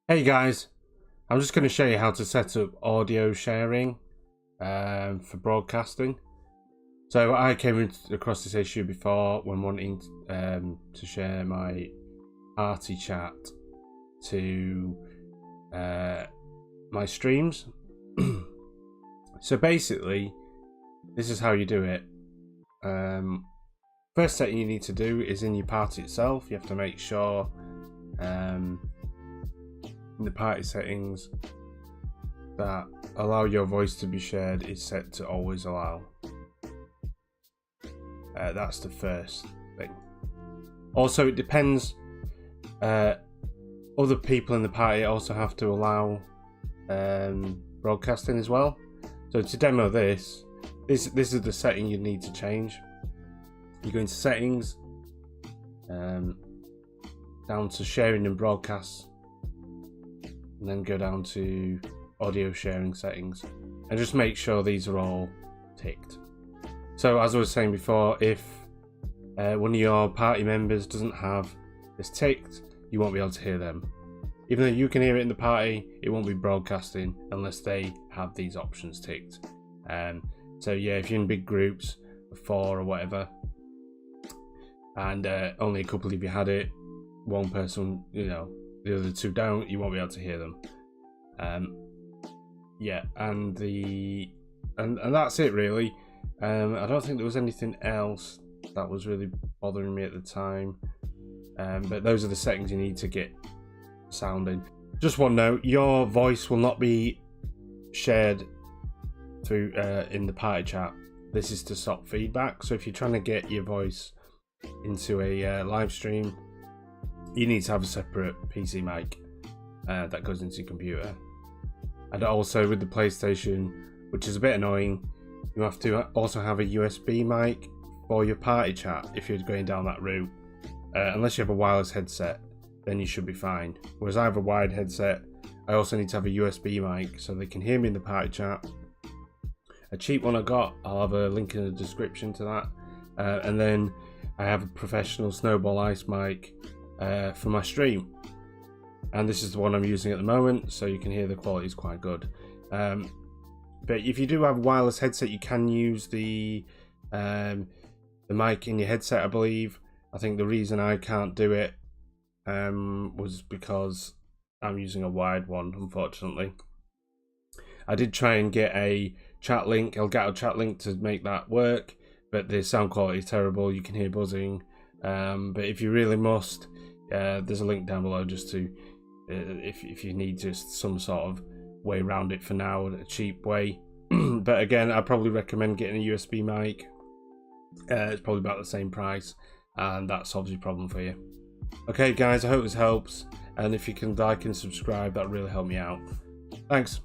Hey guys, I'm just going to show you how to set up audio sharing for broadcasting. So I came across this issue before when wanting to share my party chat to my streams. So basically, this is how you do it. First setting you need to do is in your party itself. You have to make sure in the party settings that allow your voice to be shared is set to always allow. That's the first thing. Also, it depends. Other people in the party also have to allow broadcasting as well. So to demo this is the setting you need to change. You go into settings, down to sharing and broadcasts, and then go down to audio sharing settings, and just make sure these are all ticked. So as I was saying before, if one of your party members doesn't have this ticked, you won't be able to hear them. Even though you can hear it in the party, it won't be broadcasting unless they have these options ticked. So yeah, if you're in big groups of 4 or whatever, and only a couple of you had it, one person, the other 2 don't, you won't be able to hear them. Yeah, and that's it really. I don't think there was anything else that was really bothering me at the time. But those are the settings you need to get sounding. Just one note, your voice will not be shared through in the party chat. This is to stop feedback. So if you're trying to get your voice into a live stream, you need to have a separate PC mic that goes into your computer. And also with the PlayStation, which is a bit annoying, you have to also have a USB mic for your party chat if you're going down that route. Unless you have a wireless headset, then you should be fine. Whereas I have a wired headset, I also need to have a USB mic so they can hear me in the party chat. A cheap one I got, I'll have a link in the description to that. And then I have a professional snowball ice mic for my stream, and this is the one I'm using at the moment, so you can hear the quality is quite good. But if you do have a wireless headset, you can use the mic in your headset, I believe. I think the reason I can't do it was because I'm using a wired one, unfortunately. I did try and get a chat link, Elgato chat link, to make that work, but the sound quality is terrible. You can hear buzzing. But if you really must, there's a link down below just to if you need just some sort of way around it for now, a cheap way. But again, I probably recommend getting a USB mic. It's probably about the same price, and that solves your problem for you. Okay guys, I hope this helps, and if you can like and subscribe, that really help me out. Thanks.